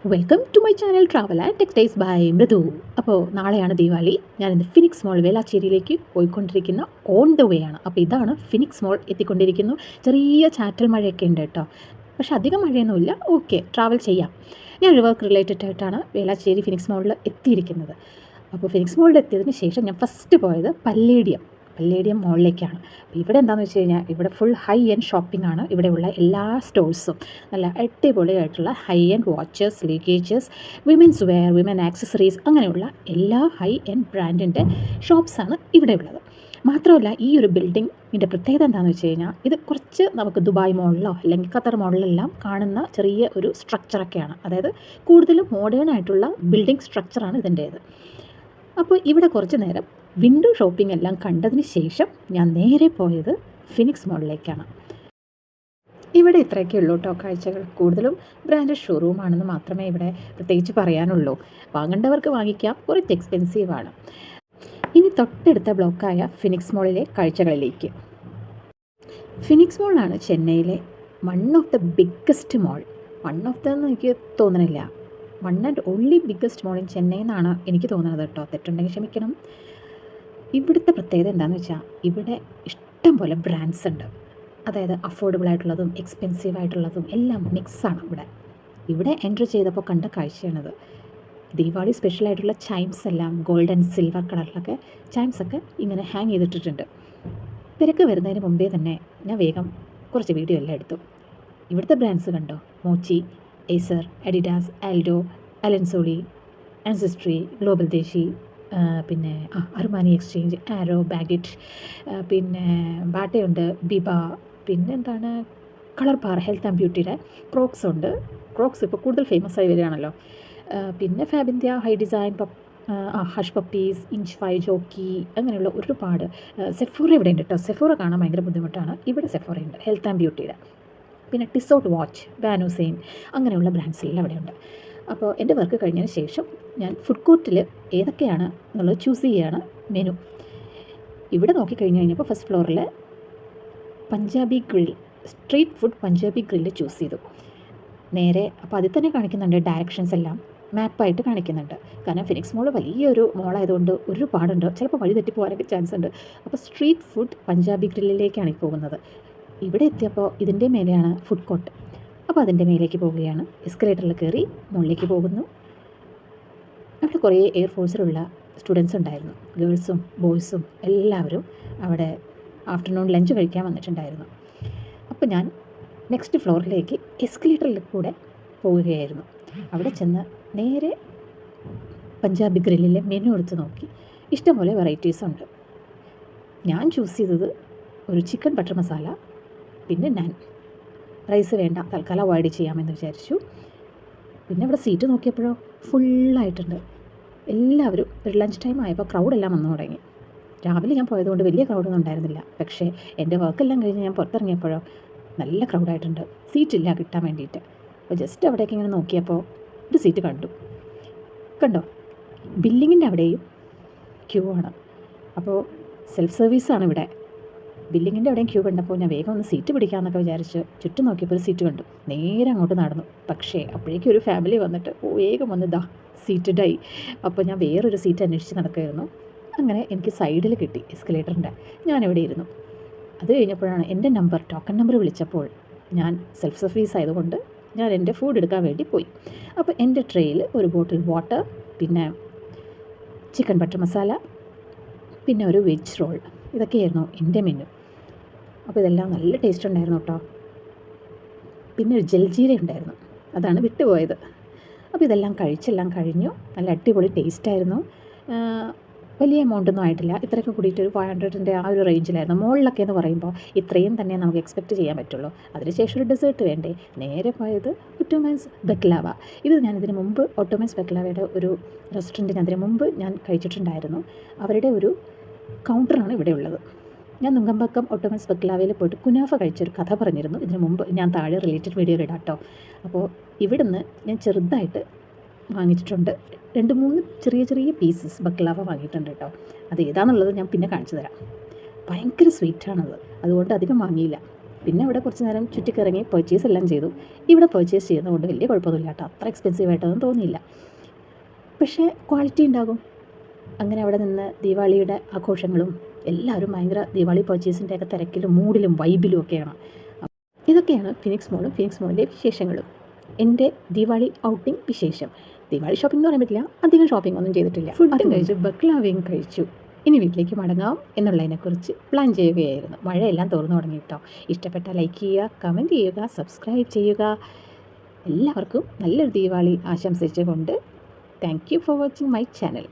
Welcome to my channel travel and textiles by Mridu. അപ്പോൾ നാളെയാണ് ദീപാവലി. ഞാനിന്ന് ഫിനിക്സ് മോൾ വേലാച്ചേരിയിലേക്ക് പോയിക്കൊണ്ടിരിക്കുന്ന ഓൺ ദ വേ ആണ്. അപ്പോൾ ഇതാണ് ഫിനിക്സ് മോൾ എത്തിക്കൊണ്ടിരിക്കുന്നു. ചെറിയ ചാറ്റൽ മഴയൊക്കെ ഉണ്ട് കേട്ടോ, പക്ഷെ അധികം മഴയൊന്നുമില്ല. ഓക്കെ, ട്രാവൽ ചെയ്യാം. ഞാനൊരു വർക്ക് റിലേറ്റഡ് ആയിട്ടാണ് വേലാച്ചേരി ഫിനിക്സ് മോളിൽ എത്തിയിരിക്കുന്നത്. അപ്പോൾ ഫിനിക്സ് മോളിൽ എത്തിയതിന് ശേഷം ഞാൻ ഫസ്റ്റ് പോയത് പല്ലേഡിയം മോളിലേക്കാണ്. അപ്പോൾ ഇവിടെ എന്താണെന്ന് വെച്ച് കഴിഞ്ഞാൽ ഇവിടെ ഫുൾ ഹൈ എൻഡ് ഷോപ്പിംഗ് ആണ്. ഇവിടെയുള്ള എല്ലാ സ്റ്റോഴ്സും നല്ല അടിപൊളിയായിട്ടുള്ള high end watches, luggages, women's wear, women accessories, അങ്ങനെയുള്ള എല്ലാ ഹൈ എൻഡ് ബ്രാൻഡിൻ്റെ ഷോപ്സാണ് ഇവിടെ ഉള്ളത്. മാത്രമല്ല ഈ ഒരു ബിൽഡിങ്ങിൻ്റെ പ്രത്യേകത എന്താണെന്ന് വെച്ച് കഴിഞ്ഞാൽ ഇത് കുറച്ച് നമുക്ക് ദുബായ് മോളിലോ അല്ലെങ്കിൽ ഖത്തർ മോളിലെല്ലാം കാണുന്ന ചെറിയ ഒരു സ്ട്രക്ചറൊക്കെയാണ്. അതായത് കൂടുതലും മോഡേൺ ആയിട്ടുള്ള ബിൽഡിംഗ് സ്ട്രക്ചറാണ് ഇതിൻ്റേത്. അപ്പോൾ ഇവിടെ കുറച്ച് നേരം വിൻഡോ ഷോപ്പിംഗ് എല്ലാം കണ്ടതിന് ശേഷം ഞാൻ നേരെ പോയത് ഫിനിക്സ് മോളിലേക്കാണ്. ഇവിടെ ഇത്രയൊക്കെ ഉള്ളൂ കേട്ടോ കാഴ്ചകൾ. കൂടുതലും ബ്രാൻഡഡ് ഷോറൂമാണെന്ന് മാത്രമേ ഇവിടെ പ്രത്യേകിച്ച് പറയാനുള്ളൂ. വാങ്ങേണ്ടവർക്ക് വാങ്ങിക്കാം, കുറച്ച് എക്സ്പെൻസീവാണ്. ഇനി തൊട്ടടുത്ത ബ്ലോക്കായ ഫിനിക്സ് മോളിലെ കാഴ്ചകളിലേക്ക്. ഫിനിക്സ് മോളാണ് ചെന്നൈയിലെ one of the biggest mall. One of the എന്ന് എനിക്ക് തോന്നണില്ല, one and only biggest mall in Chennai എന്നാണ് എനിക്ക് തോന്നുന്നത് കേട്ടോ. തെറ്റുണ്ടെങ്കിൽ ക്ഷമിക്കണം. ഇവിടുത്തെ പ്രത്യേകത എന്താണെന്ന് വെച്ചാൽ ഇവിടെ ഇഷ്ടം പോലെ ബ്രാൻഡ്സ് ഉണ്ട്. അതായത് അഫോർഡബിൾ ആയിട്ടുള്ളതും എക്സ്പെൻസീവ് ആയിട്ടുള്ളതും എല്ലാം മിക്സാണ് ഇവിടെ. ഇവിടെ എൻട്രി ചെയ്തപ്പോൾ കണ്ട കാഴ്ചയാണത്. ദീപാവലി സ്പെഷ്യലായിട്ടുള്ള ചൈംസ് എല്ലാം ഗോൾഡ് ആൻഡ് സിൽവർ കളറിലൊക്കെ ചൈംസൊക്കെ ഇങ്ങനെ ഹാങ് ചെയ്തിട്ടിട്ടുണ്ട്. തിരക്ക് വരുന്നതിന് മുമ്പേ തന്നെ ഞാൻ വേഗം കുറച്ച് വീഡിയോ എല്ലാം എടുത്തു. ഇവിടുത്തെ ബ്രാൻഡ്സ് കണ്ടോ? Mochi, Acer, Adidas, Aldo, Allen Solly, Ancestry, Global Desi, പിന്നെ അർമാനി എക്സ്ചേഞ്ച്, ആരോ, ബാഗിറ്റ്, പിന്നെ ബാട്ടയുണ്ട്, ബിബ, പിന്നെ എന്താണ് കളർ ബാർ, ഹെൽത്ത് ആൻഡ് ബ്യൂട്ടിയുടെ ക്രോക്സ് ഉണ്ട്. ക്രോക്സ് ഇപ്പോൾ കൂടുതൽ ഫേമസ് ആയി വരികയാണല്ലോ. പിന്നെ Fabindia, high design, Hush Puppies, ഇഞ്ച് ഫൈ, ജോക്കി, അങ്ങനെയുള്ള ഒരുപാട്. സെഫോറ ഇവിടെ ഉണ്ട് കേട്ടോ. സെഫോറ കാണാൻ ഭയങ്കര ബുദ്ധിമുട്ടാണ്. ഇവിടെ സെഫോറ ഉണ്ട്, ഹെൽത്ത് ആൻഡ് ബ്യൂട്ടിയുടെ. പിന്നെ ടിസോട്ട് വാച്ച്, വാനോസെയിൻ, അങ്ങനെയുള്ള ബ്രാൻഡ്സ് എല്ലാം ഇവിടെയുണ്ട്. അപ്പോൾ എൻ്റെ വർക്ക് കഴിഞ്ഞതിന് ശേഷം ഞാൻ ഫുഡ് കോർട്ടിൽ ഏതൊക്കെയാണ് എന്നുള്ളത് ചൂസ് ചെയ്യുകയാണ് മെനു. ഇവിടെ നോക്കിക്കഴിഞ്ഞ് കഴിഞ്ഞപ്പോൾ ഫസ്റ്റ് ഫ്ലോറിൽ Punjabi grill, street food Punjabi grill choose ചെയ്തു. നേരെ അപ്പോൾ അതിൽ തന്നെ കാണിക്കുന്നുണ്ട് ഡയറക്ഷൻസ് എല്ലാം മാപ്പായിട്ട് കാണിക്കുന്നുണ്ട്. കാരണം ഫിനിക്സ് മോൾ വലിയൊരു മോളായതുകൊണ്ട് ഒരുപാടുണ്ട്, ചിലപ്പോൾ വഴി തെറ്റിപ്പോകാനൊക്കെ ചാൻസ് ഉണ്ട്. അപ്പോൾ സ്ട്രീറ്റ് ഫുഡ് പഞ്ചാബി ഗ്രില്ലിലേക്കാണ് ഈ പോകുന്നത്. ഇവിടെ എത്തിയപ്പോൾ ഇതിൻ്റെ മേലെയാണ് ഫുഡ് കോർട്ട്. അപ്പോൾ അതിൻ്റെ മേലേക്ക് പോവുകയാണ്. എസ്കലേറ്ററിൽ കയറി മുകളിലേക്ക് പോകുന്നു. അവിടെ കുറേ എയർഫോഴ്സിലുള്ള സ്റ്റുഡൻസ് ഉണ്ടായിരുന്നു. ഗേൾസും ബോയ്സും എല്ലാവരും അവിടെ ആഫ്റ്റർനൂൺ ലഞ്ച് കഴിക്കാൻ വന്നിട്ടുണ്ടായിരുന്നു. അപ്പോൾ ഞാൻ നെക്സ്റ്റ് ഫ്ലോറിലേക്ക് എസ്കലേറ്ററിൽ കൂടെ പോവുകയായിരുന്നു. അവിടെ ചെന്ന് നേരെ പഞ്ചാബി ഗ്രില്ലിലെ മെനു എടുത്ത് നോക്കി. ഇഷ്ടംപോലെ വെറൈറ്റീസ് ഉണ്ട്. ഞാൻ ചൂസ് ചെയ്തത് ഒരു ചിക്കൻ ബട്ടർ മസാല, പിന്നെ നാൻ. റൈസ് വേണ്ട, തൽക്കാലം അവോയ്ഡ് ചെയ്യാമെന്ന് വിചാരിച്ചു. പിന്നെ ഇവിടെ സീറ്റ് നോക്കിയപ്പോഴോ ഫുള്ളായിട്ടുണ്ട്. എല്ലാവരും ഒരു ലഞ്ച് ടൈം ആയപ്പോൾ ക്രൗഡെല്ലാം വന്നു തുടങ്ങി. രാവിലെ ഞാൻ പോയതുകൊണ്ട് വലിയ ക്രൗഡൊന്നും ഉണ്ടായിരുന്നില്ല. പക്ഷേ എൻ്റെ വർക്കെല്ലാം കഴിഞ്ഞ് ഞാൻ പുറത്തിറങ്ങിയപ്പോഴോ നല്ല ക്രൗഡായിട്ടുണ്ട്. സീറ്റില്ല കിട്ടാൻ വേണ്ടിയിട്ട്. അപ്പോൾ ജസ്റ്റ് അവിടേക്ക് ഇങ്ങനെ നോക്കിയപ്പോൾ ഒരു സീറ്റ് കണ്ടോ? ബില്ലിങ്ങിൻ്റെ അവിടെയും ക്യൂ ആണ്. അപ്പോൾ സെൽഫ് സർവീസാണ് ഇവിടെ. ബില്ലിങ്ങിൻ്റെ അവിടെയും ക്യൂ കണ്ടപ്പോൾ ഞാൻ വേഗം ഒന്ന് സീറ്റ് പിടിക്കാമെന്നൊക്കെ വിചാരിച്ച് ചുറ്റും നോക്കിയപ്പോൾ ഒരു സീറ്റ് കണ്ടു. നേരെ അങ്ങോട്ട് നടന്നു. പക്ഷേ അപ്പോഴേക്കും ഒരു ഫാമിലി വന്നിട്ട് വേഗം വന്ന് സീറ്റഡായി. അപ്പോൾ ഞാൻ വേറൊരു സീറ്റ് അന്വേഷിച്ച് നടക്കുമായിരുന്നു. അങ്ങനെ എനിക്ക് സൈഡിൽ കിട്ടി എസ്കലേറ്ററിൻ്റെ. ഞാനിവിടെ ഇരുന്നു. അത് കഴിഞ്ഞപ്പോഴാണ് എൻ്റെ ടോക്കൺ നമ്പർ വിളിച്ചപ്പോൾ ഞാൻ സെൽഫ് സർവീസ് ആയതുകൊണ്ട് ഞാൻ എൻ്റെ ഫുഡ് എടുക്കാൻ വേണ്ടി പോയി. അപ്പോൾ എൻ്റെ ട്രേയിൽ ഒരു ബോട്ടിൽ വാട്ടർ, പിന്നെ ചിക്കൻ ബട്ടർ മസാല, പിന്നെ ഒരു വെജ് റോൾ, ഇതൊക്കെയായിരുന്നു എൻ്റെ മെനു. അപ്പോൾ ഇതെല്ലാം നല്ല ടേസ്റ്റ് ഉണ്ടായിരുന്നു കേട്ടോ. പിന്നെ ഒരു ജൽജീര ഉണ്ടായിരുന്നു, അതാണ് വിട്ടുപോയത്. അപ്പോൾ ഇതെല്ലാം കഴിഞ്ഞു. നല്ല അടിപൊളി ടേസ്റ്റായിരുന്നു. വലിയ എമൗണ്ടൊന്നും ആയിട്ടില്ല. ഇത്രയൊക്കെ കൂടിയിട്ട് ഒരു 500ൻ്റെ ആ ഒരു റേഞ്ചിലായിരുന്നു. മുകളിലൊക്കെ എന്ന് പറയുമ്പോൾ ഇത്രയും തന്നെ നമുക്ക് എക്സ്പെക്റ്റ് ചെയ്യാൻ പറ്റുള്ളൂ. അതിനുശേഷം ഒരു ഡെസേർട്ട് വേണ്ടേ. നേരെ പോയത് ഒട്ടോമൻസ് ബക്ലാവ. ഇത് ഞാനിതിന് മുമ്പ് ഒട്ടോമൻസ് ബക്ലാവയുടെ ഒരു റെസ്റ്റോറൻറ്റ് അതിന് മുമ്പ് ഞാൻ കഴിച്ചിട്ടുണ്ടായിരുന്നു. അവരുടെ ഒരു കൗണ്ടറാണ് ഇവിടെ ഉള്ളത്. ഞാൻ നുങ്കമ്പക്കം ഒട്ടോമൻസ് ബക്ലാവയിൽ പോയിട്ട് കുനാഫ കഴിച്ചൊരു കഥ പറഞ്ഞിരുന്നു ഇതിന് മുമ്പ്. ഞാൻ താഴെ റിലേറ്റഡ് വീഡിയോയിൽ ഇടാം കേട്ടോ. അപ്പോൾ ഇവിടുന്ന് ഞാൻ ചെറുതായിട്ട് വാങ്ങിച്ചിട്ടുണ്ട്. 2-3 ചെറിയ പീസസ് ബക്ലാവ വാങ്ങിയിട്ടുണ്ട് കേട്ടോ. അത് ഏതാണെന്നുള്ളത് ഞാൻ പിന്നെ കാണിച്ചു തരാം. ഭയങ്കര സ്വീറ്റാണത്, അതുകൊണ്ട് അധികം വാങ്ങിയില്ല. പിന്നെ അവിടെ കുറച്ച് നേരം ചുറ്റിക്കിറങ്ങി പർച്ചേസ് എല്ലാം ചെയ്തു. ഇവിടെ പർച്ചേസ് ചെയ്യുന്നതുകൊണ്ട് വലിയ കുഴപ്പമൊന്നുമില്ല കേട്ടോ, അത്ര എക്സ്പെൻസീവായിട്ടൊന്നും തോന്നിയില്ല, പക്ഷേ ക്വാളിറ്റി ഉണ്ടാകും. അങ്ങനെ അവിടെ നിന്ന് ദീപാവലിയുടെ ആഘോഷങ്ങളും എല്ലാവരും ഭയങ്കര ദീപാവലി പർച്ചേസിൻ്റെയൊക്കെ തിരക്കിലും മൂഡിലും വൈബിലും ഒക്കെയാണ്. ഇതൊക്കെയാണ് ഫിനിക്സ് മോളും ഫിനിക്സ് മോളിലെ വിശേഷങ്ങളും. എൻ്റെ ദീപാവലി ഔട്ടിംഗ് വിശേഷം. ദീപാവലി ഷോപ്പിംഗ് എന്ന് പറയാൻ പറ്റില്ല, അധികം ഷോപ്പിംഗ് ഒന്നും ചെയ്തിട്ടില്ല. ഫുഡും കഴിച്ചു, ബക്ലാവയും കഴിച്ചു. ഇനി വീട്ടിലേക്ക് മടങ്ങാം എന്നുള്ളതിനെക്കുറിച്ച് പ്ലാൻ ചെയ്യുകയായിരുന്നു. മഴയെല്ലാം തുറന്നു തുടങ്ങി കേട്ടോ. ഇഷ്ടപ്പെട്ടാൽ ലൈക്ക് ചെയ്യുക, കമൻറ്റ് ചെയ്യുക, സബ്സ്ക്രൈബ് ചെയ്യുക. എല്ലാവർക്കും നല്ലൊരു ദീപാവലി ആശംസിച്ചുകൊണ്ട് thank you for watching my channel.